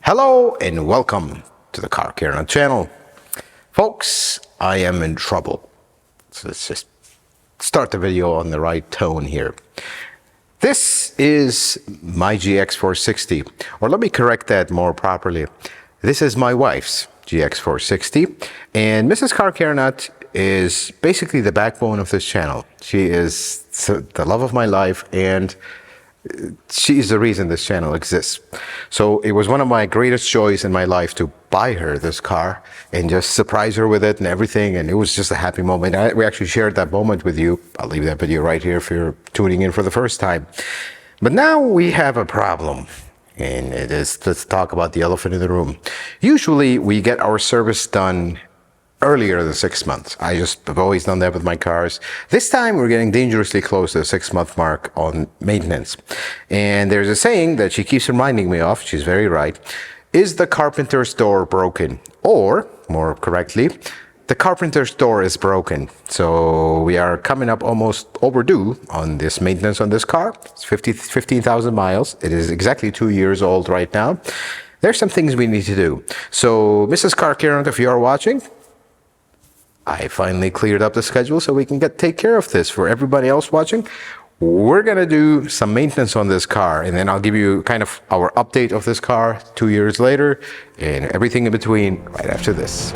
Hello and welcome to the Car Care channel. Folks, I am in trouble. So let's just start the video on the right tone here. This is my GX460, or let me correct that more properly. This is my wife's GX460, and Mrs. Car Care is basically the backbone of this channel. She is the love of my life, and she is the reason this channel exists. So it was one of my greatest joys in my life to buy her this car and just surprise her with it and everything, and it was just a happy moment. We actually shared that moment with you. I'll leave that video right here if you're tuning in for the first time. But now we have a problem, and it is, let's talk about the elephant in the room. Usually we get our service done earlier than 6 months. I've always done that with my cars. This time we're getting dangerously close to the 6-month mark on maintenance. And there's a saying that she keeps reminding me of, she's very right. Is the carpenter's door broken? Or, more correctly, the carpenter's door is broken. So we are coming up almost overdue on this maintenance on this car. It's 15,000 miles. It is exactly 2 years old right now. There's some things we need to do. So Mrs. Car Care, if you are watching, I finally cleared up the schedule so we can take care of this. For everybody else watching, we're gonna do some maintenance on this car, and then I'll give you kind of our update of this car 2 years later and everything in between right after this.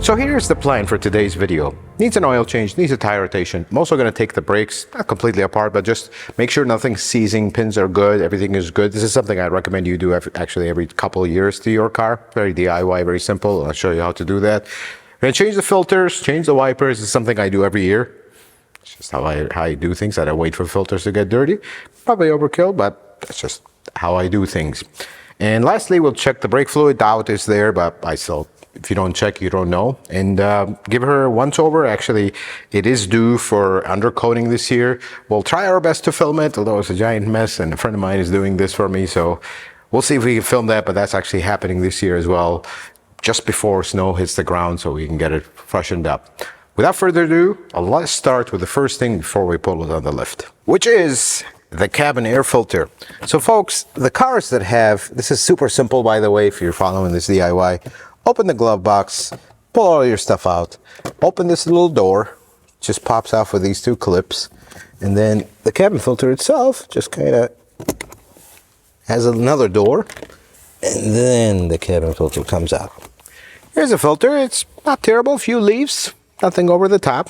So here's the plan for today's video. Needs an oil change, needs a tire rotation. I'm also going to take the brakes, not completely apart, but just make sure nothing's seizing, pins are good, everything is good. This is something I recommend you do actually every couple of years to your car. Very DIY, very simple. I'll show you how to do that. And change the filters, change the wipers. It's something I do every year. It's just how I do things. I don't wait for filters to get dirty. Probably overkill, but that's just how I do things. And lastly, we'll check the brake fluid. Doubt is there, but if you don't check, you don't know. And give her a once over. Actually, it is due for undercoating this year. We'll try our best to film it, although it's a giant mess, and a friend of mine is doing this for me, so we'll see if we can film that. But that's actually happening this year as well, just before snow hits the ground, so we can get it freshened up. Without further ado, let's start with the first thing before we pull it on the lift, which is the cabin air filter. So folks, the cars that have, this is super simple, by the way, if you're following this DIY. Open the glove box, pull all your stuff out, open this little door, just pops off with these two clips, and then the cabin filter itself just kind of has another door, and then the cabin filter comes out. Here's a filter. It's not terrible, a few leaves, nothing over the top.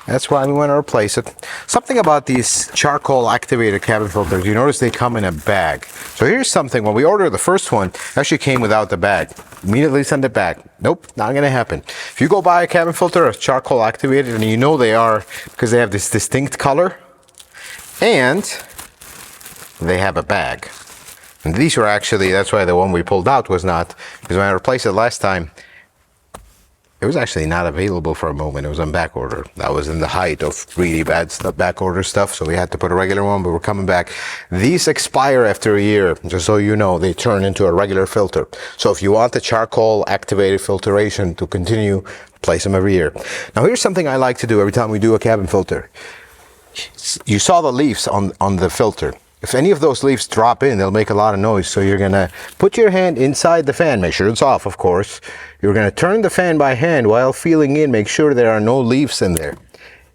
That's why we want to replace it. Something about these charcoal activated cabin filters, you notice they come in a bag. So here's something, when we ordered the first one, it actually came without the bag. Immediately send it back. Nope, not gonna happen. If you go buy a cabin filter that's charcoal activated, and you know they are because they have this distinct color, and they have a bag. And these were actually, that's why the one we pulled out was not, because when I replaced it last time, it was actually not available for a moment. It was on back order. That was in the height of really bad stuff, back order stuff, so we had to put a regular one, but we're coming back. These expire after a year, just so you know. They turn into a regular filter. So if you want the charcoal activated filtration to continue, place them every year. Now here's something I like to do every time we do a cabin filter. You saw the leaves on the filter. If any of those leaves drop in, they'll make a lot of noise. So you're gonna put your hand inside the fan, make sure it's off, of course. You're gonna turn the fan by hand while feeling in, make sure there are no leaves in there.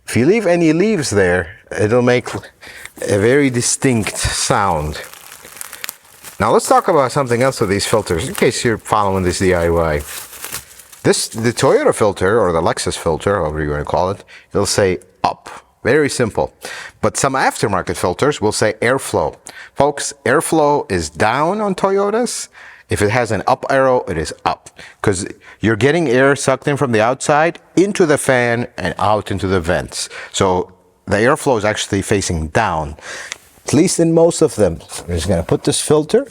If you leave any leaves there, it'll make a very distinct sound. Now let's talk about something else with these filters, in case you're following this DIY. The Toyota filter, or the Lexus filter, however you want to call it, it'll say up. Very simple. But some aftermarket filters will say airflow. Folks, airflow is down on Toyotas. If it has an up arrow, it is up. Because you're getting air sucked in from the outside into the fan and out into the vents. So the airflow is actually facing down, at least in most of them. So we're just going to put this filter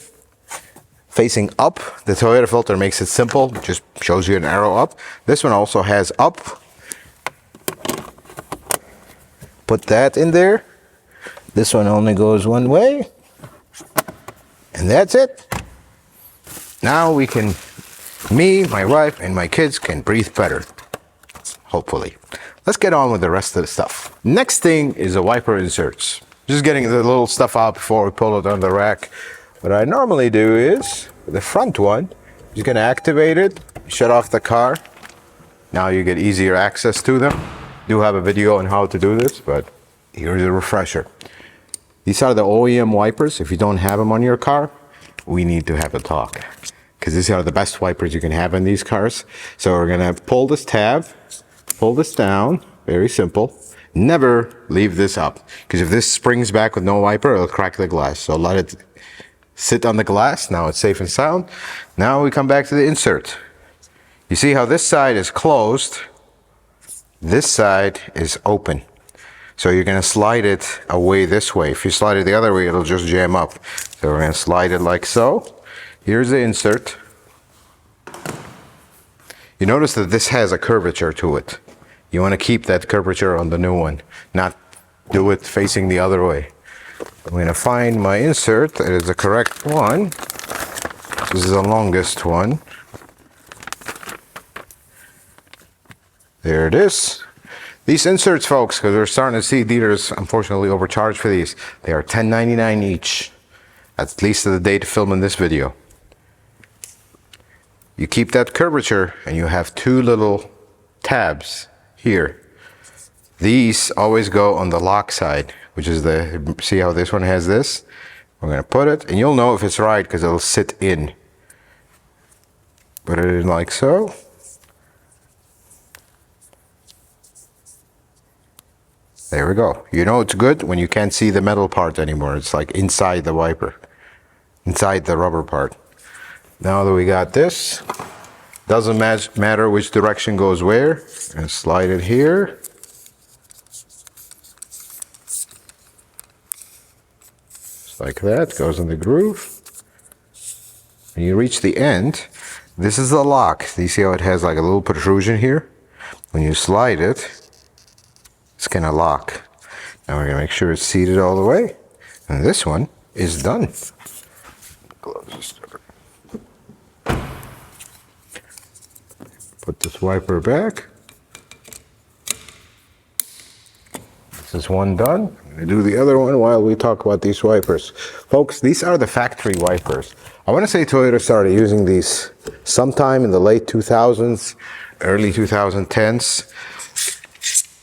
facing up. The Toyota filter makes it simple, just shows you an arrow up. This one also has up. Put that in there. This one only goes one way. And that's it. Now we can, me, my wife, and my kids can breathe better. Hopefully. let's get on with the rest of the stuff. Next thing is the wiper inserts. Just getting the little stuff out before we pull it on the rack. What I normally do is, the front one, you're gonna activate it, shut off the car. Now you get easier access to them. Do have a video on how to do this, but here's a refresher. These are the OEM wipers. If you don't have them on your car, we need to have a talk, because these are the best wipers you can have in these cars. So we're gonna pull this tab, pull this down, very simple. Never leave this up, because if this springs back with no wiper, it'll crack the glass. So let it sit on the glass. Now it's safe and sound. Now we come back to the insert. You see how this side is closed, this side is open. So you're gonna slide it away this way. If you slide it the other way, it'll just jam up. So we're gonna slide it like so. Here's the insert. You notice that this has a curvature to it. You wanna keep that curvature on the new one, not do it facing the other way. I'm gonna find my insert that is the correct one. This is the longest one. There it is. These inserts, folks, because we're starting to see dealers unfortunately overcharge for these. They are $10.99 each, at least to the date of filming this video. You keep that curvature and you have two little tabs here. These always go on the lock side, which is the, see how this one has this? We're gonna put it, and you'll know if it's right because it'll sit in. Put it in like so. There we go. You know it's good when you can't see the metal part anymore. It's like inside the wiper, inside the rubber part. Now that we got this, doesn't matter which direction goes where. And slide it here. Just like that, goes in the groove. When you reach the end, this is the lock. Do you see how it has like a little protrusion here? When you slide it, it's gonna lock. Now we're gonna make sure it's seated all the way. And this one is done. Close this door. Put this wiper back. This is one done. I'm gonna do the other one while we talk about these wipers. Folks, these are the factory wipers. I wanna say Toyota started using these sometime in the late 2000s, early 2010s.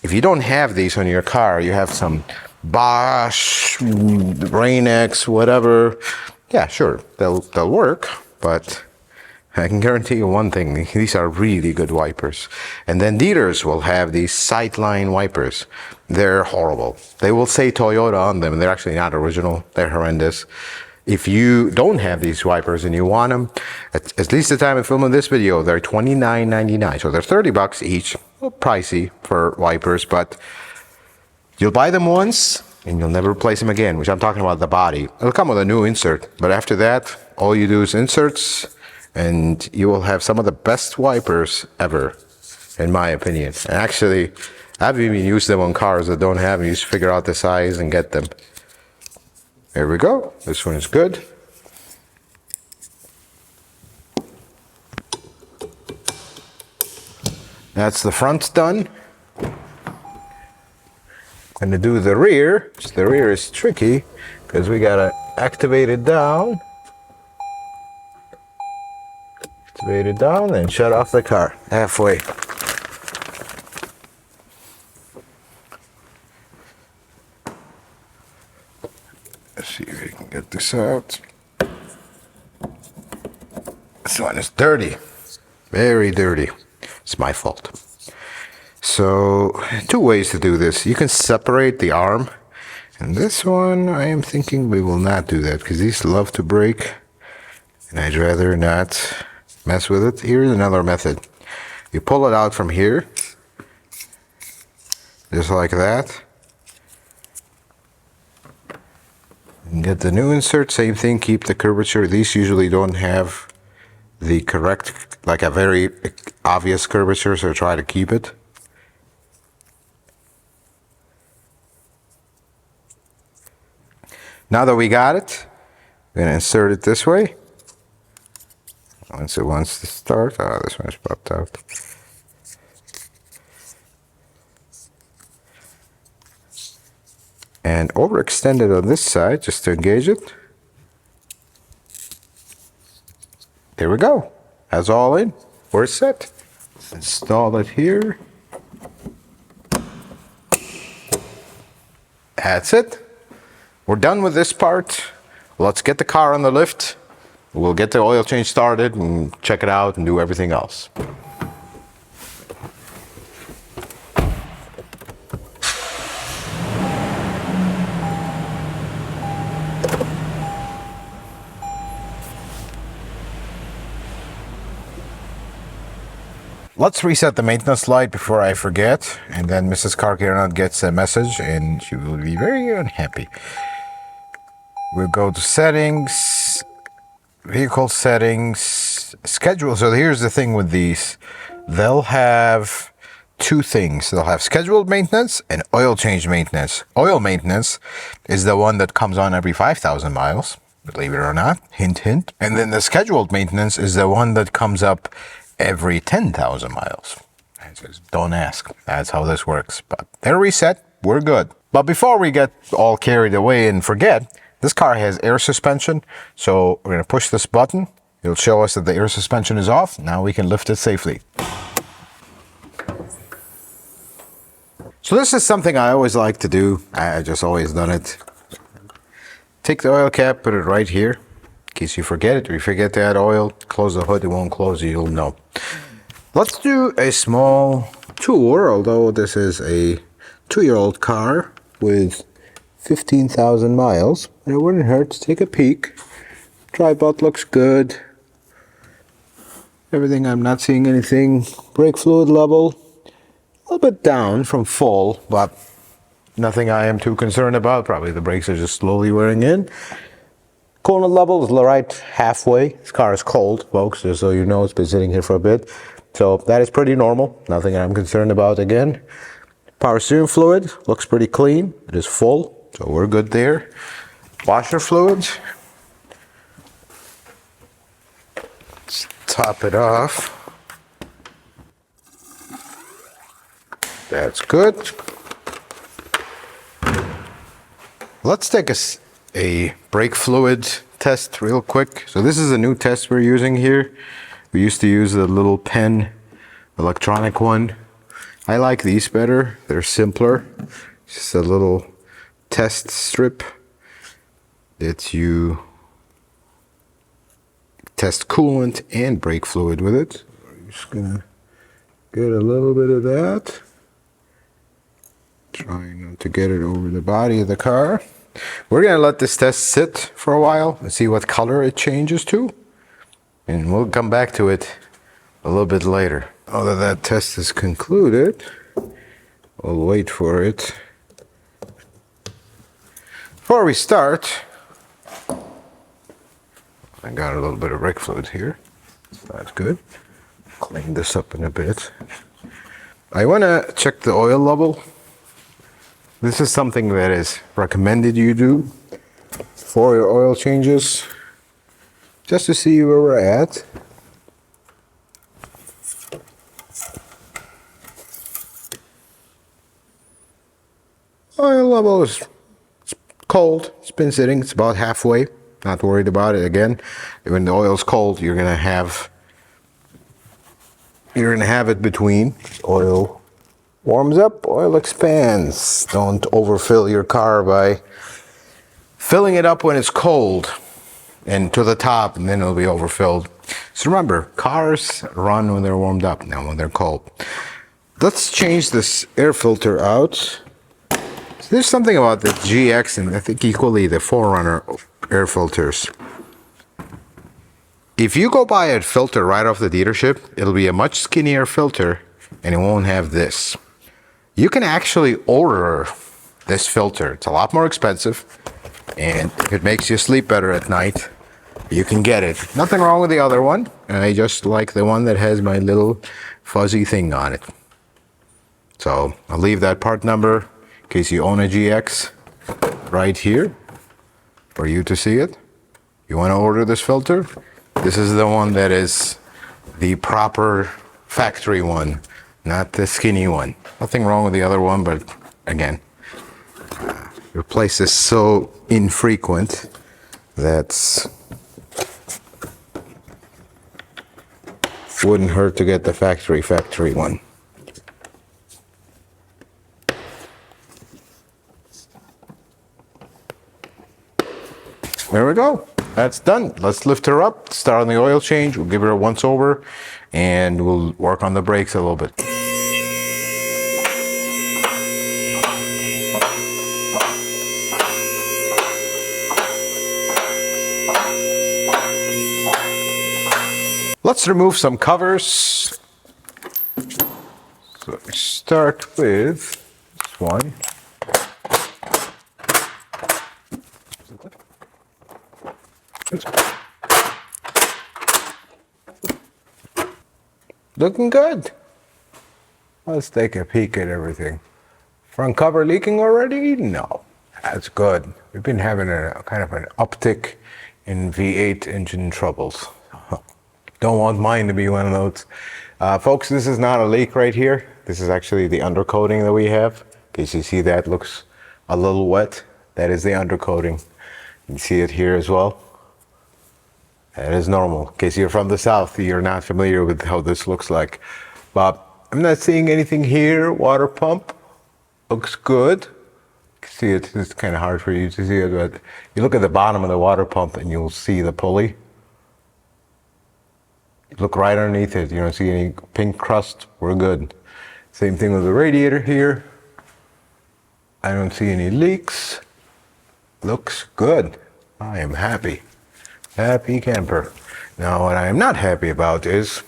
If you don't have these on your car, you have some Bosch, Rain-X, whatever. Yeah, sure, they'll work, but I can guarantee you one thing, these are really good wipers. And then dealers will have these sightline wipers. They're horrible. They will say Toyota on them, and they're actually not original. They're horrendous. If you don't have these wipers and you want them, at least the time of filming this video, they're $29.99. So they're 30 bucks each. A little pricey for wipers, but you'll buy them once and you'll never replace them again, which I'm talking about the body. It'll come with a new insert, but after that, all you do is inserts and you will have some of the best wipers ever, in my opinion. And actually, I've even used them on cars that don't have them. You just figure out the size and get them. There we go. This one is good. That's the front done. I'm gonna do the rear. The rear is tricky because we gotta activate it down. Activate it down and shut off the car halfway. Let's see if we can get this out. This one is dirty, very dirty. It's my fault. So, two ways to do this. You can separate the arm, and this one I am thinking we will not do that because these love to break, and I'd rather not mess with it. Here's another method. You pull it out from here, just like that. And get the new insert, same thing, keep the curvature. These usually don't have the correct, like a very obvious curvature, so try to keep it. Now that we got it, we're gonna insert it this way. Once it wants to start, this one's popped out. and overextend it on this side just to engage it. There we go. That's all in. We're set. Install it here. That's it. We're done with this part. Let's get the car on the lift. We'll get the oil change started and check it out and do everything else. Let's reset the maintenance light before I forget, and then Mrs. Carcarnot gets a message and she will be very unhappy. We'll go to settings, vehicle settings, schedule. So here's the thing with these. They'll have two things. They'll have scheduled maintenance and oil change maintenance. Oil maintenance is the one that comes on every 5,000 miles, believe it or not, hint, hint. And then the scheduled maintenance is the one that comes up every 10,000 miles. Don't ask. That's how this works. But they're reset. We're good. But before we get all carried away and forget, this car has air suspension. So we're going to push this button. It'll show us that the air suspension is off. Now we can lift it safely. So this is something I always like to do. I just always done it. Take the oil cap, put it right here. In case you forget it, or you forget to add oil, close the hood, it won't close, you'll know. Let's do a small tour, although this is a 2-year-old car with 15,000 miles. And it wouldn't hurt to take a peek. Tripod looks good. Everything, I'm not seeing anything. Brake fluid level, a little bit down from full, but nothing I am too concerned about. Probably the brakes are just slowly wearing in. Coolant level is right halfway. This car is cold, folks, just so you know. It's been sitting here for a bit. So that is pretty normal. Nothing I'm concerned about again. Power steering fluid looks pretty clean. It is full, so we're good there. Washer fluid. Let's top it off. That's good. Let's take a brake fluid test real quick. So this is a new test we're using here. We used to use the little pen electronic one. I like these better. They're simpler. Just a little test strip that you test coolant and brake fluid with it. We're just gonna get a little bit of that. Trying not to get it over the body of the car. We're going to let this test sit for a while and see what color it changes to. And we'll come back to it a little bit later. Now that that test is concluded, we'll wait for it. Before we start, I got a little bit of brake fluid here. That's good. Clean this up in a bit. I want to check the oil level. This is something that is recommended you do for your oil changes, just to see where we're at. Oil level is cold. It's been sitting. It's about halfway. Not worried about it. Again, when the oil's cold, you're gonna have it between. Oil warms up, oil expands. Don't overfill your car by filling it up when it's cold and to the top, and then it'll be overfilled. So remember, cars run when they're warmed up, not when they're cold. Let's change this air filter out. So there's something about the GX and I think equally the 4Runner air filters. If you go buy a filter right off the dealership, it'll be a much skinnier filter and it won't have this. You can actually order this filter. It's a lot more expensive, and if it makes you sleep better at night, you can get it. Nothing wrong with the other one. I just like the one that has my little fuzzy thing on it. So I'll leave that part number in case you own a GX right here for you to see it. You want to order this filter? This is the one that is the proper factory one, not the skinny one. Nothing wrong with the other one, but again, replace is so infrequent that wouldn't hurt to get the factory one. There we go. That's done. Let's lift her up, start on the oil change. We'll give her a once over and we'll work on the brakes a little bit. Let's remove some covers. So start with this one. Looking good. Let's take a peek at everything. Front cover leaking already? No, that's good. We've been having a kind of an uptick in V8 engine troubles. Don't want mine to be one of those. Folks, this is not a leak right here. This is actually the undercoating that we have. In case you see that looks a little wet, that is the undercoating. You see it here as well. That is normal. In case you're from the south, you're not familiar with how this looks like. But I'm not seeing anything here. Water pump looks good. You can see it. It's kind of hard for you to see it, but you look at the bottom of the water pump and you'll see the pulley. Look right underneath it. You don't see any pink crust. We're good. Same thing with the radiator here. I don't see any leaks. Looks good. I am happy. Happy camper. Now, what I am not happy about is,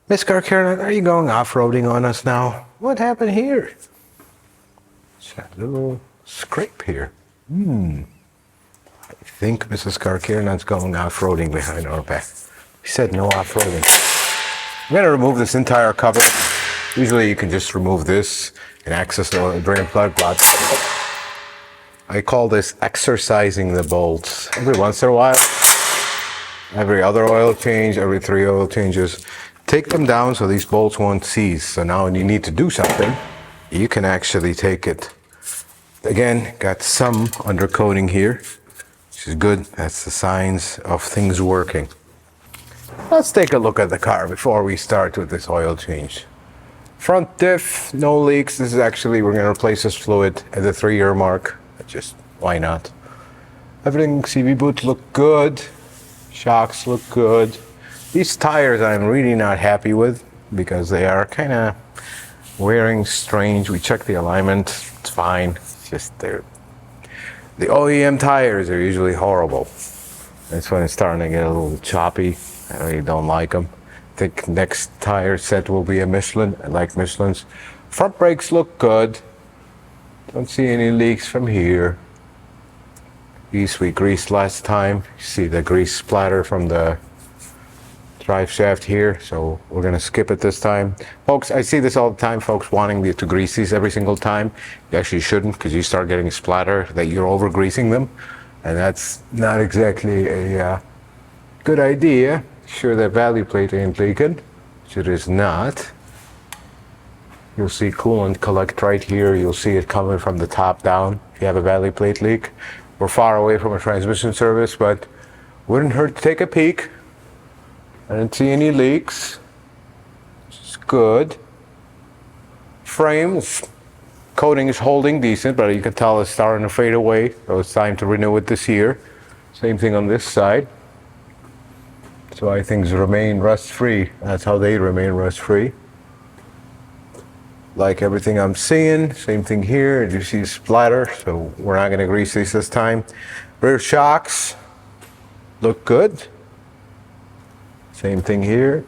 Miss Karen, are you going off-roading on us now? What happened here? It's a little scrape here. I think Mrs. Karkiernan's going off-roading behind our back. We said no off-roading. I'm going to remove this entire cover. Usually you can just remove this and access the drain plug. I call this exercising the bolts. Every once in a while, every other oil change, every 3 oil changes, take them down so these bolts won't seize. So now when you need to do something, you can actually take it. Again, got some undercoating here, which is good. That's the signs of things working. Let's take a look at the car before we start with this oil change. Front diff, no leaks. This is actually, we're going to replace this fluid at the 3-year mark. Just why not? Everything CV boot look good. Shocks look good. These tires I'm really not happy with because they are kind of wearing strange. We checked the alignment. It's fine. It's just the OEM tires are usually horrible. That's when it's starting to get a little choppy. I really don't like them. I think next tire set will be a Michelin. I like Michelins. Front brakes look good. Don't see any leaks from here. These we greased last time. You see the grease splatter from the drive shaft here, so we're gonna skip it this time. Folks, I see this all the time, folks wanting me to grease these every single time. You actually shouldn't, because you start getting splatter that you're over greasing them, and that's not exactly a good idea. Sure that value plate ain't leaking, which it is not. You'll see coolant collect right here. You'll see it coming from the top down if you have a valley plate leak. We're far away from a transmission service, but wouldn't hurt to take a peek. I didn't see any leaks. It's good. Frames, coating is holding decent, but you can tell it's starting to fade away, so it's time to renew it this year. Same thing on this side. So I think remain rust-free. That's how they remain rust-free. Like everything I'm seeing, same thing here. You see splatter, so we're not going to grease these this time. Rear shocks look good. Same thing here.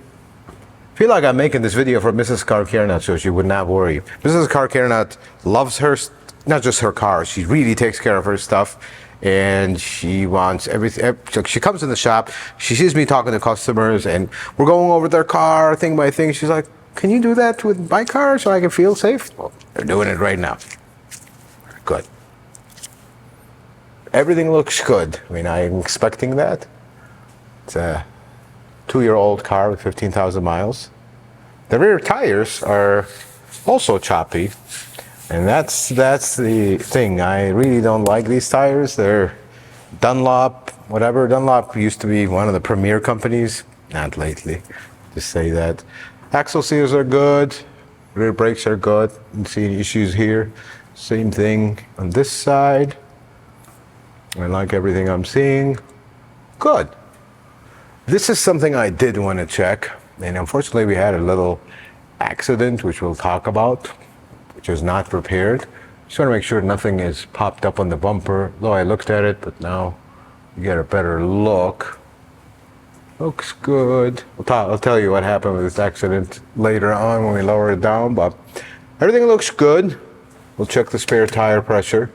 I feel like I'm making this video for Mrs. Karkiernat so she would not worry. Mrs. Karkiernat loves her, not just her car, she really takes care of her stuff. And she wants everything. She comes in the shop, she sees me talking to customers, and we're going over their car thing by thing. She's like, can you do that with my car so I can feel safe? Well, they're doing it right now. Good. Everything looks good. I mean, I'm expecting that. It's a 2-year-old car with 15,000 miles. The rear tires are also choppy. And that's the thing. I really don't like these tires. They're Dunlop, whatever. Dunlop used to be one of the premier companies. Not lately, to say that. Axle seals are good. Rear brakes are good. Don't see any issues here. Same thing on this side. I like everything I'm seeing. Good. This is something I did want to check. And unfortunately, we had a little accident, which we'll talk about, which was not prepared. Just want to make sure nothing is popped up on the bumper. Though I looked at it, but now you get a better look. Looks good. I'll tell you what happened with this accident later on when we lower it down, but everything looks good. We'll check the spare tire pressure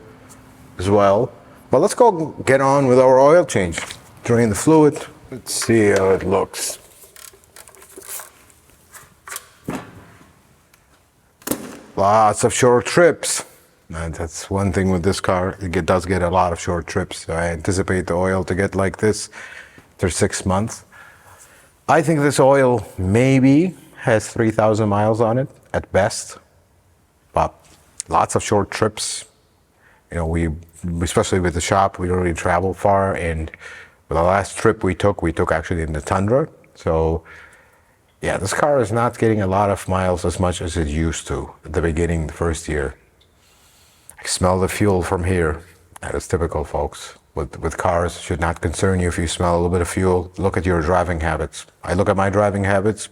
as well. But let's go get on with our oil change. Drain the fluid. Let's see how it looks. Lots of short trips. And that's one thing with this car. It does get a lot of short trips. So I anticipate the oil to get like this after 6 months. I think this oil maybe has 3,000 miles on it at best. But lots of short trips. You know, we, especially with the shop, we already travel far. And the last trip we took actually in the Tundra. So yeah, this car is not getting a lot of miles as much as it used to at the beginning, the first year. I smell the fuel from here. That is typical, folks. With cars, it should not concern you if you smell a little bit of fuel. Look at your driving habits. I look at my driving habits,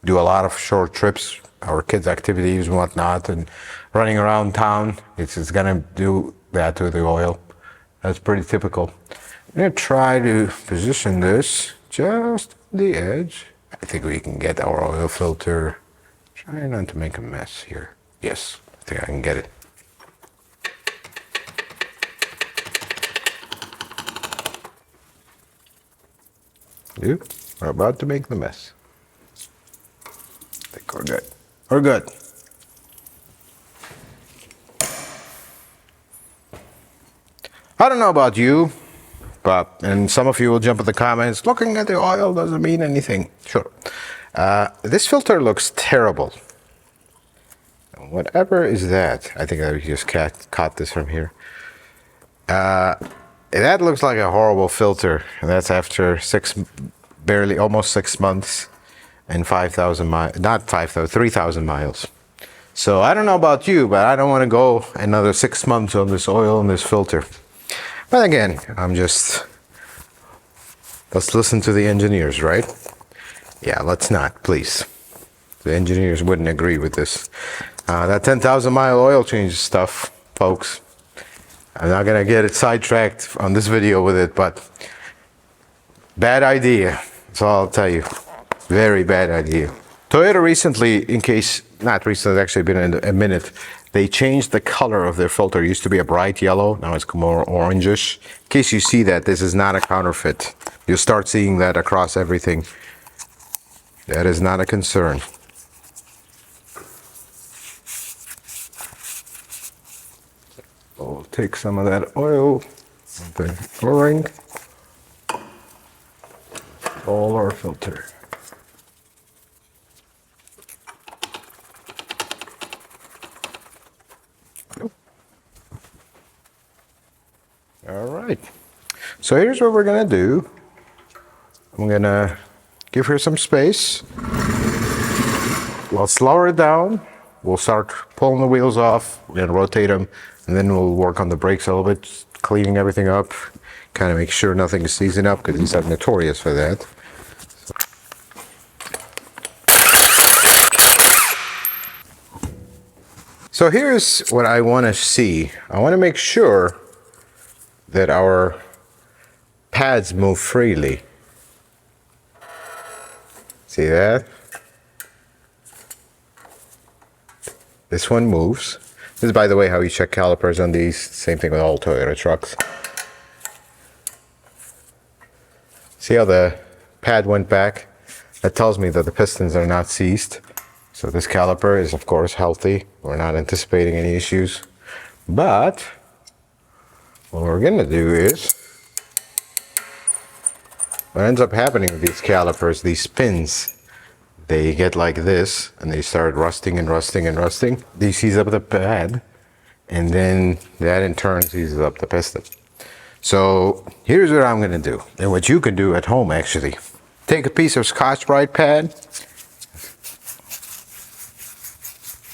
do a lot of short trips, our kids' activities and whatnot, and running around town. It's gonna do that to the oil. That's pretty typical. I'm gonna try to position this just on the edge. I think we can get our oil filter. Try not to make a mess here. Yes, I think I can get it. Yep, we're about to make the mess. I think we're good. We're good. I don't know about you, and some of you will jump in the comments, looking at the oil doesn't mean anything. Sure. This filter looks terrible. Whatever is that? I think I just caught this from here. That looks like a horrible filter. And that's after almost 6 months and 5,000 miles, not 5,000, 3,000 miles. So I don't know about you, but I don't want to go another 6 months on this oil and this filter. But again, let's listen to the engineers, right? Yeah, let's not, please. The engineers wouldn't agree with this. That 10,000 mile oil change stuff, folks, I'm not gonna get it sidetracked on this video with it, but bad idea. That's all I'll tell you. Very bad idea. Toyota recently, not recently, it's actually been a minute, they changed the color of their filter. It used to be a bright yellow, now it's more orangish. In case you see that, this is not a counterfeit. You'll start seeing that across everything. That is not a concern. We'll take some of that oil, the O-ring, all our filter. All right, so here's what we're gonna do. I'm gonna give her some space. We'll slow her down. We'll start pulling the wheels off. We're gonna rotate them, and then we'll work on the brakes a little bit, cleaning everything up, kind of make sure nothing is seizing up, because these are notorious for that. So here's what I want to see. I want to make sure that our pads move freely. See that? This one moves. This is, by the way, how you check calipers on these. Same thing with all Toyota trucks. See how the pad went back? That tells me that the pistons are not seized. So this caliper is, of course, healthy. We're not anticipating any issues. But what we're gonna do is, what ends up happening with these calipers, these pins, they get like this and they start rusting and rusting and rusting. They seize up the pad, and then that in turn seizes up the piston. So here's what I'm gonna do, and what you can do at home actually. Take a piece of Scotch-Brite pad.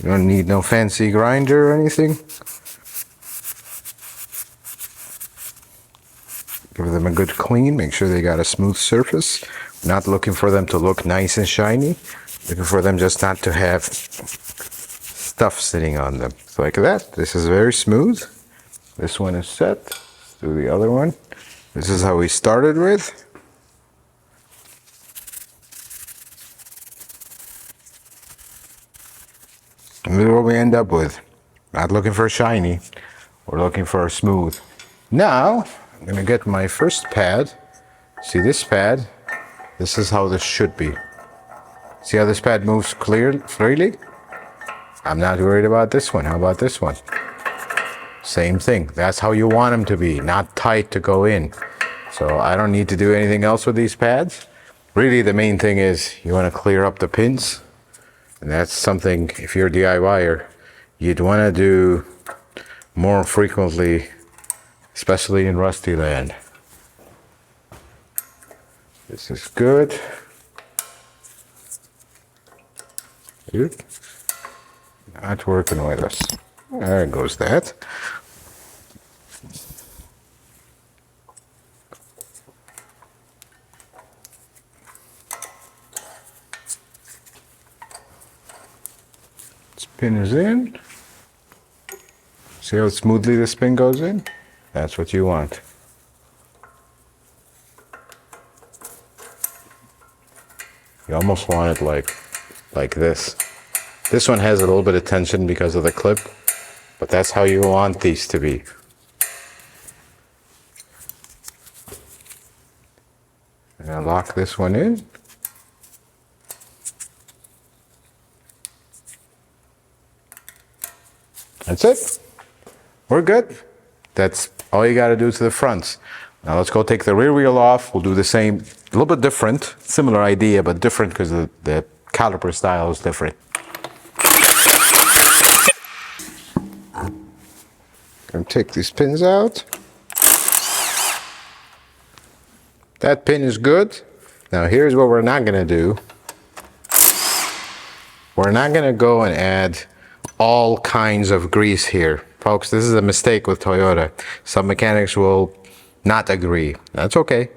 You don't need no fancy grinder or anything. Give them a good clean, make sure they got a smooth surface. Not looking for them to look nice and shiny. Looking for them just not to have stuff sitting on them. So like that. This is very smooth. This one is set. Let's do the other one. This is how we started with. And this is what we end up with. Not looking for shiny. We're looking for smooth. Now, I'm gonna get my first pad. See this pad? This is how this should be. See how this pad moves freely? I'm not worried about this one. How about this one? Same thing. That's how you want them to be, not tight to go in. So I don't need to do anything else with these pads. Really, the main thing is you want to clear up the pins. And that's something, if you're a DIYer, you'd want to do more frequently, especially in rusty land. This is good. Good. Not working with us. There goes that. Pin is in. See how smoothly this pin goes in? That's what you want. You almost want it like this. This one has a little bit of tension because of the clip, but that's how you want these to be. And I'll lock this one in. That's it. We're good. That's all you got to do to the fronts. Now let's go take the rear wheel off. We'll do the same, a little bit different, similar idea, but different because the caliper style is different. Gonna take these pins out. That pin is good. Now here's what we're not gonna do. We're not gonna go and add all kinds of grease here. Folks, this is a mistake with Toyota. Some mechanics will not agree. That's okay.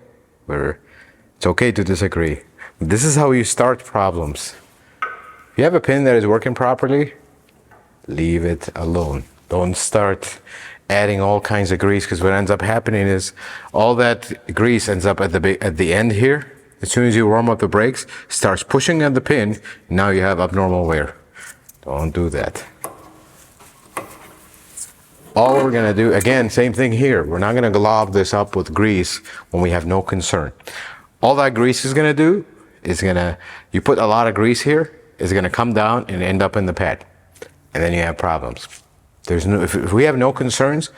It's okay to disagree. This is how you start problems. If you have a pin that is working properly, leave it alone. Don't start adding all kinds of grease, because what ends up happening is all that grease ends up at the end here. As soon as you warm up the brakes, starts pushing at the pin. Now you have abnormal wear. Don't do that. All we're gonna do, again, same thing here. We're not gonna glob this up with grease when we have no concern. All that grease is gonna do is you put a lot of grease here, it's gonna come down and end up in the pad. And then you have problems. If we have no concerns,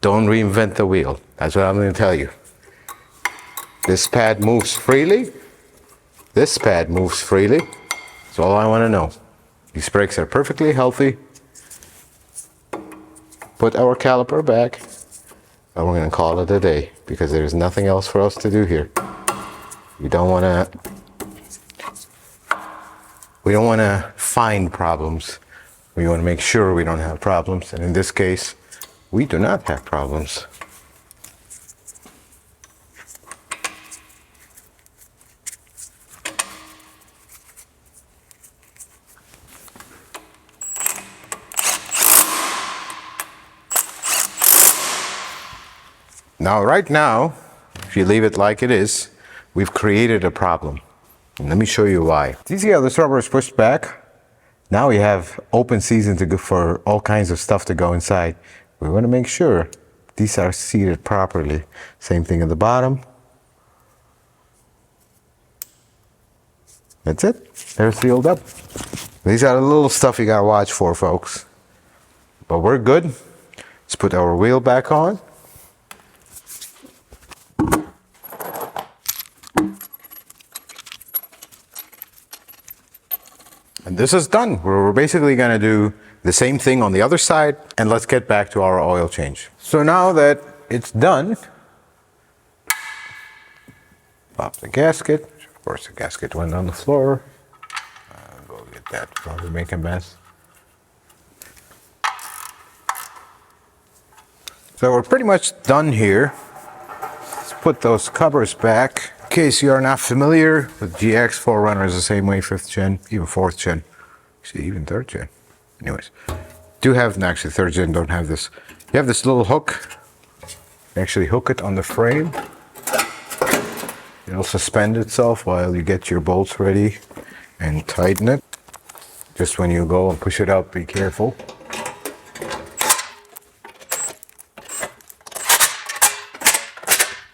don't reinvent the wheel. That's what I'm gonna tell you. This pad moves freely. This pad moves freely. That's all I wanna know. These brakes are perfectly healthy. Put our caliper back, and we're gonna call it a day, because there's nothing else for us to do here. We don't wanna find problems. We wanna make sure we don't have problems, and in this case, we do not have problems. Now, right now, if you leave it like it is, we've created a problem. And let me show you why. Do you see how this rubber is pushed back? Now we have open season to go for all kinds of stuff to go inside. We want to make sure these are seated properly. Same thing at the bottom. That's it. They're sealed up. These are the little stuff you gotta watch for, folks. But we're good. Let's put our wheel back on. And this is done. We're basically gonna do the same thing on the other side, and let's get back to our oil change. So now that it's done, pop the gasket. Of course, the gasket went on the floor. Go get that, probably make a mess. So we're pretty much done here. Let's put those covers back. In case you are not familiar with GX, 4Runner is the same way, 5th gen, even 4th gen. Actually, even 3rd gen. Anyways, do have, actually 3rd gen don't have this. You have this little hook. You actually hook it on the frame. It'll suspend itself while you get your bolts ready and tighten it. Just when you go and push it up, be careful.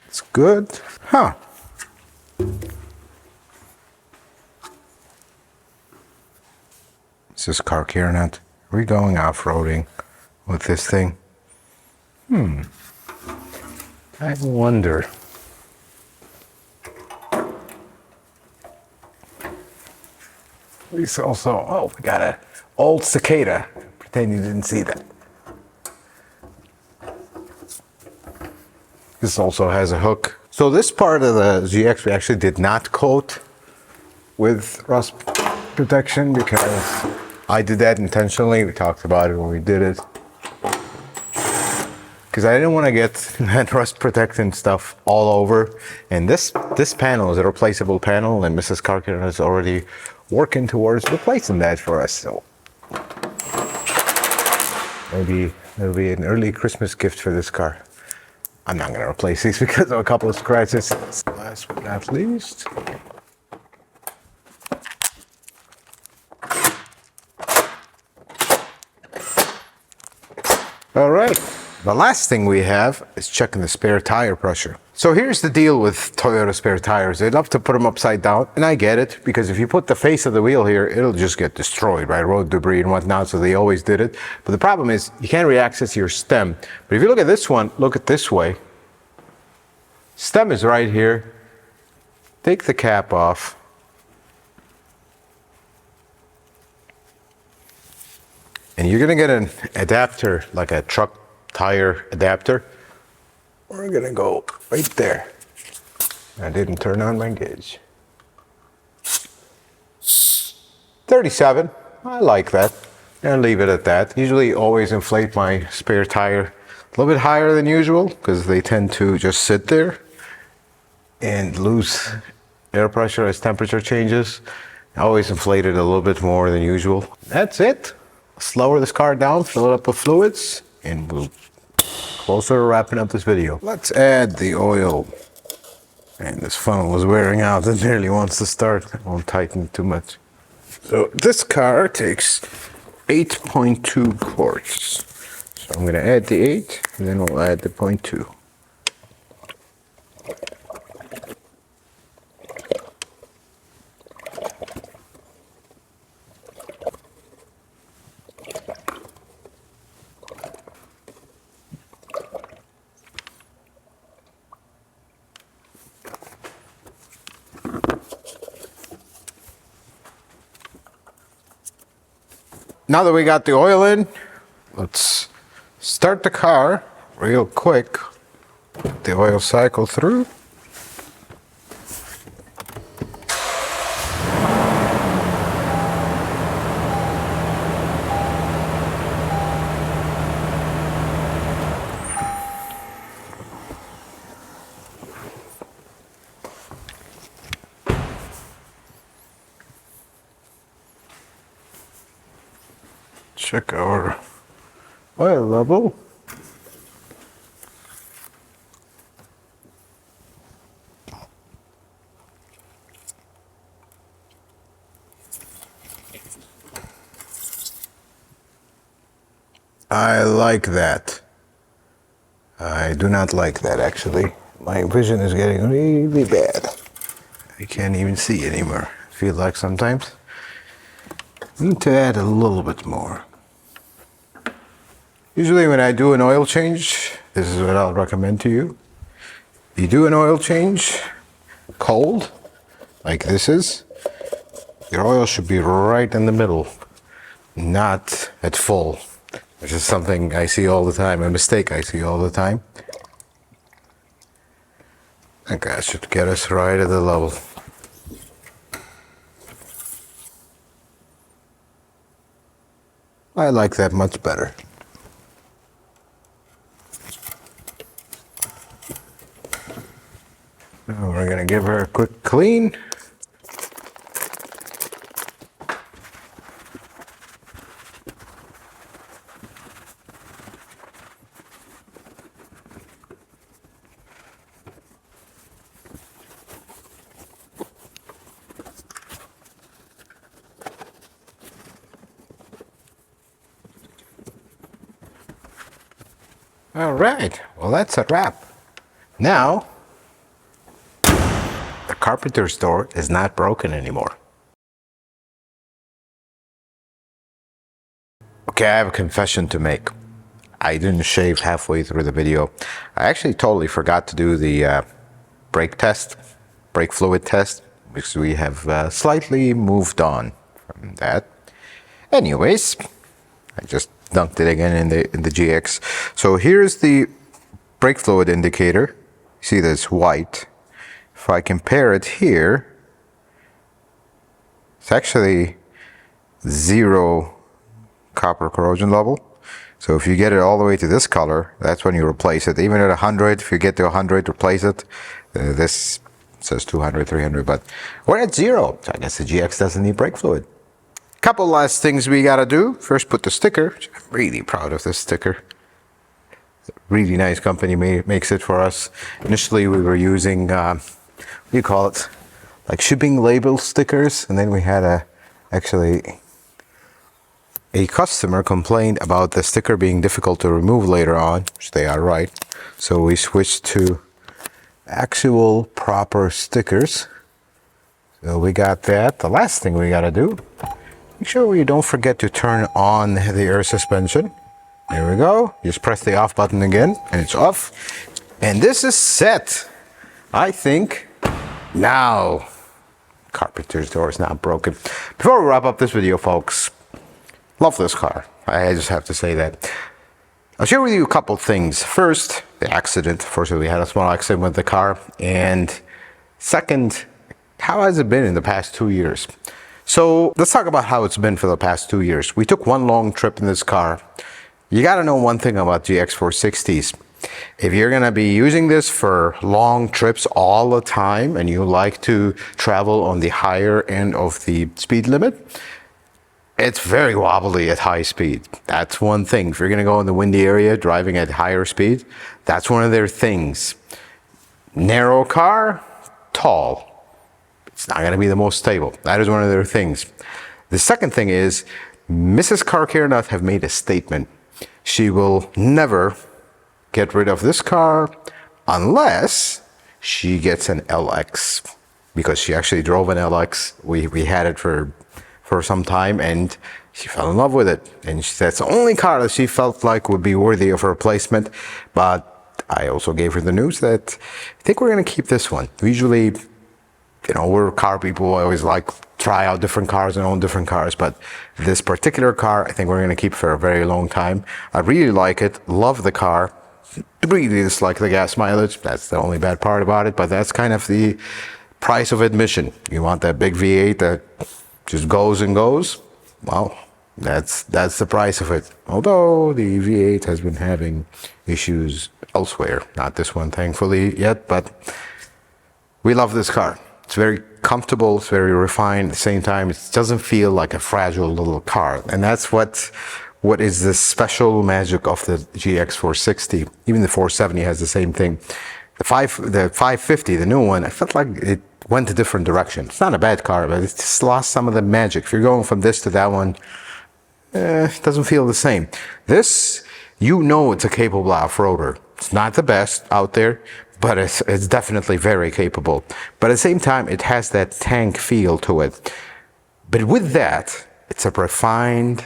It's good. Huh. Is this car care nut? Are we going off-roading with this thing? I wonder. We also, oh, we got an old cicada. Pretend you didn't see that. This also has a hook. So this part of the GX we actually did not coat with rust protection because I did that intentionally. We talked about it when we did it. Because I didn't want to get that rust protectant stuff all over. And this panel is a replaceable panel, and Mrs. Carker is already working towards replacing that for us. So maybe it'll be an early Christmas gift for this car. I'm not going to replace these because of a couple of scratches. Last but not least, all right. The last thing we have is checking the spare tire pressure. So here's the deal with Toyota spare tires. They love to put them upside down, and I get it, because if you put the face of the wheel here, it'll just get destroyed by road debris and whatnot, so they always did it. But the problem is, you can't reaccess your stem. But if you look at this one, look at this way. Stem is right here. Take the cap off. And you're gonna get an adapter, like a truck tire adapter. We're gonna go right there. I didn't turn on my gauge. 37, I like that. And leave it at that. Usually always inflate my spare tire a little bit higher than usual because they tend to just sit there and lose air pressure as temperature changes. I always inflate it a little bit more than usual. That's it. Let's lower this car down, fill it up with fluids, and we'll closer to wrapping up this video. Let's add the oil. And this funnel is wearing out. It nearly wants to start. I won't tighten it too much. So this car takes 8.2 quarts. So I'm going to add the 8, and then we'll add the 0.2. Now that we got the oil in, let's start the car real quick. Let the oil cycle through. Check our oil level. I like that. I do not like that, actually. My vision is getting really bad. I can't even see anymore. I feel like sometimes I need to add a little bit more. Usually when I do an oil change, this is what I'll recommend to you. You do an oil change cold, like this is. your oil should be right in the middle, not at full. This is something I see all the time, a mistake I see all the time. And that should get us right at the level. I like that much better. Now we're gonna give her a quick clean. All right, well, that's a wrap. Now, the carpenter's door is not broken anymore. Okay, I have a confession to make. I didn't shave halfway through the video. I actually totally forgot to do the brake test, brake fluid test, because we have slightly moved on from that. Anyways, I just dunked it again in the GX. So here's the brake fluid indicator. See this white. If I compare it here, it's actually 0 copper corrosion level. So if you get it all the way to this color, that's when you replace it. Even at 100, if you get to 100, replace it. This says 200, 300, but we're at 0. So I guess the GX doesn't need brake fluid. Couple last things we gotta do. First, put the sticker. I'm really proud of this sticker. It's a really nice company makes it for us. Initially, we were using, what do you call it? Like shipping label stickers. And then we had actually a customer complained about the sticker being difficult to remove later on, which they are right. So we switched to actual proper stickers. So we got that. The last thing we gotta do, make sure you don't forget to turn on the air suspension. There we go. Just press the off button again and it's off. And this is set. I think now carpenter's door is not broken. Before we wrap up this video, folks, love this car. I just have to say that. I'll share with you a couple things. First, the accident. Fortunately, we had a small accident with the car. And second, how has it been in the past 2 years? So let's talk about how it's been for the past 2 years. We took one long trip in this car. You got to know one thing about GX460s. If you're going to be using this for long trips all the time and you like to travel on the higher end of the speed limit, it's very wobbly at high speed. That's one thing. If you're going to go in the windy area driving at higher speed, that's one of their things. Narrow car, tall. It's not going to be the most stable. That is one of their things. The second thing is, Mrs. Car Care Nut have made a statement. She will never get rid of this car unless she gets an LX. Because she actually drove an LX. We had it for some time and she fell in love with it. And that's the only car that she felt like would be worthy of a replacement. But I also gave her the news that I think we're going to keep this one. Usually, you know, we're car people. I always like try out different cars and own different cars. But this particular car, I think we're going to keep for a very long time. I really like it. Love the car. Really dislike the gas mileage. That's the only bad part about it. But that's kind of the price of admission. You want that big V8 that just goes and goes. Well, that's the price of it. Although the V8 has been having issues elsewhere. Not this one, thankfully, yet. But we love this car. It's very comfortable, it's very refined. At the same time, it doesn't feel like a fragile little car. And that's what is the special magic of the GX460. Even the 470 has the same thing. The 550, the new one, I felt like it went a different direction. It's not a bad car, but it just lost some of the magic. If you're going from this to that one, it doesn't feel the same. This, you know, it's a capable off-roader. It's not the best out there, but it's definitely very capable. But at the same time, it has that tank feel to it. But with that, it's a refined,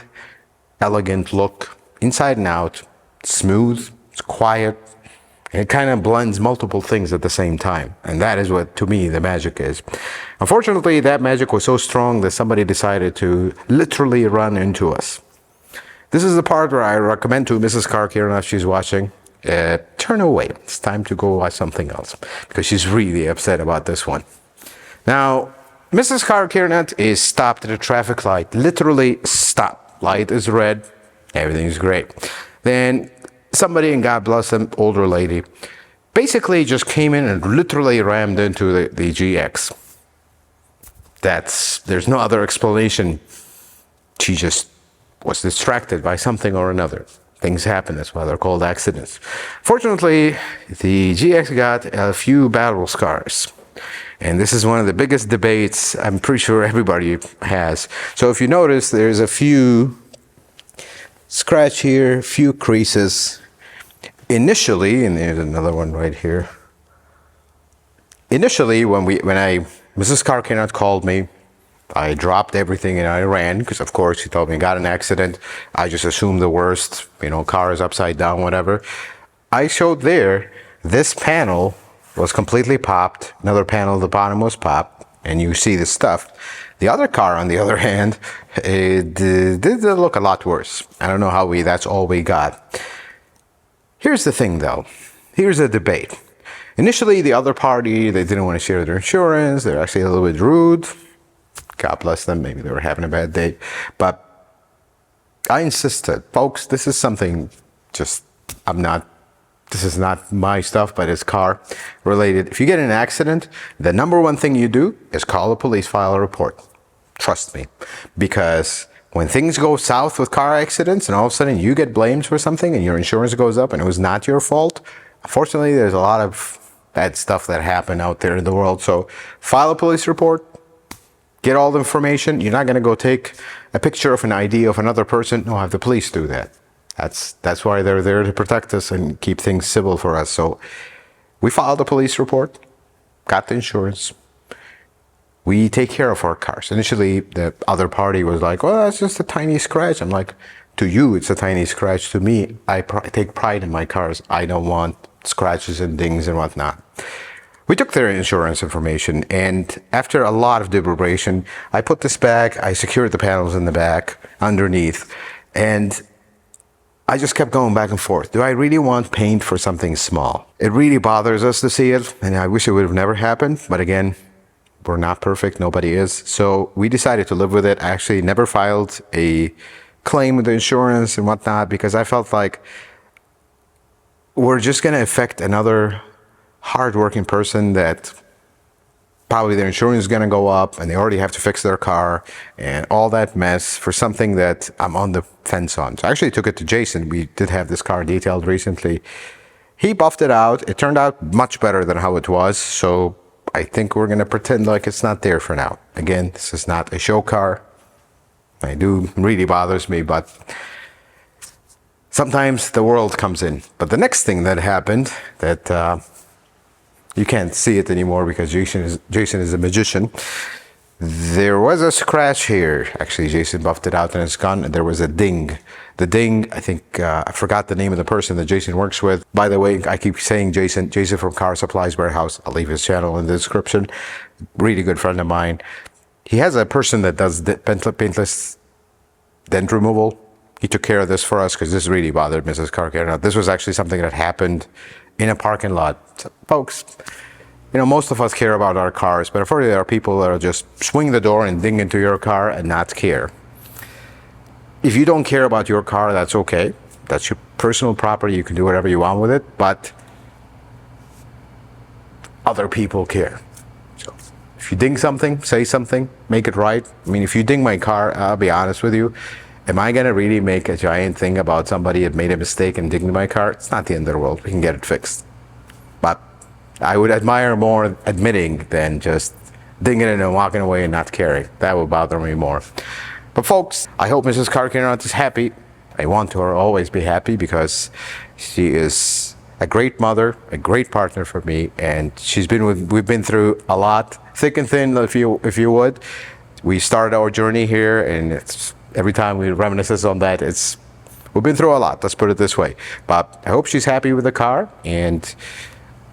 elegant look, inside and out, smooth, it's quiet, It kind of blends multiple things at the same time. And that is what, to me, the magic is. Unfortunately, that magic was so strong that somebody decided to literally run into us. This is the part where I recommend to Mrs. Karkiran, if she's watching, turn away. It's time to go watch something else, because she's really upset about this one. Now, Mrs. Karkiran is stopped at a traffic light. Literally stopped. Light is red. Everything is great. Then somebody, and God bless them, older lady, basically just came in and literally rammed into the GX. There's no other explanation. She just was distracted by something or another. Things happen, that's why they're called accidents. Fortunately, the GX got a few battle scars. And this is one of the biggest debates I'm pretty sure everybody has. So if you notice, there's a few scratch here, few creases. Initially, and there's another one right here. Initially, when Mrs. Karkiran called me, I dropped everything and I ran, because of course she told me got an accident. I just assumed the worst, car is upside down, whatever. I showed there, this panel was completely popped. Another panel at the bottom was popped, and you see the stuff. The other car, on the other hand, it did look a lot worse. I don't know how that's all we got. Here's the thing though. Here's a debate. Initially, the other party, they didn't want to share their insurance. They're actually a little bit rude. God bless them. Maybe they were having a bad day. But I insisted, folks, this is something this is not my stuff, but it's car related. If you get in an accident, the number one thing you do is call the police, file a report. Trust me. Because when things go south with car accidents and all of a sudden you get blamed for something and your insurance goes up and it was not your fault, unfortunately, there's a lot of bad stuff that happened out there in the world. So file a police report. Get all the information. You're not going to go take a picture of an ID of another person. No, have the police do that. That's why they're there, to protect us and keep things civil for us. So we filed a police report, got the insurance. We take care of our cars. Initially, the other party was like, well, that's just a tiny scratch. I'm like, to you, it's a tiny scratch. To me, I take pride in my cars. I don't want scratches and dings and whatnot. We took their insurance information, and after a lot of deliberation, I put this back, I secured the panels in the back, underneath, and I just kept going back and forth. Do I really want paint for something small? It really bothers us to see it, and I wish it would have never happened, but again, we're not perfect, nobody is. So we decided to live with it. I actually never filed a claim with the insurance and whatnot, because I felt like we're just gonna affect another hardworking person that probably their insurance is going to go up and they already have to fix their car and all that mess for something that I'm on the fence on. So I actually took it to Jason. We did have this car detailed recently. He buffed it out. It turned out much better than how it was. So I think we're going to pretend like it's not there for now. Again, this is not a show car. It really bothers me, but sometimes the world comes in. But the next thing that happened that you can't see it anymore because Jason is a magician. There was a scratch here. Actually, Jason buffed it out and it's gone. There was a ding. The ding, I think, I forgot the name of the person that Jason works with. By the way, I keep saying Jason from Car Supplies Warehouse. I'll leave his channel in the description. Really good friend of mine. He has a person that does paintless dent removal. He took care of this for us because this really bothered Mrs. Karkiran. This was actually something that happened in a parking lot. So, folks, most of us care about our cars, but unfortunately there are people that will just swing the door and ding into your car and not care. If you don't care about your car, that's okay. That's your personal property. You can do whatever you want with it, but other people care. So if you ding something, say something, make it right. I mean, if you ding my car, I'll be honest with you, am I going to really make a giant thing about somebody that made a mistake and dinged my car? It's not the end of the world. We can get it fixed. But I would admire more admitting than just dinging it and walking away and not caring. That would bother me more. But folks, I hope Mrs. Karkiran is happy. I want her to always be happy because she is a great mother, a great partner for me, and we've been through a lot, thick and thin, if you would. We started our journey here, and every time we reminisce on that, it's We've been through a lot, let's put it this way. But I hope she's happy with the car, and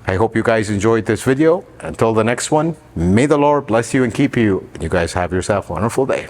I hope you guys enjoyed this video. Until the next one, may the Lord bless you and keep you. And you guys have yourself a wonderful day.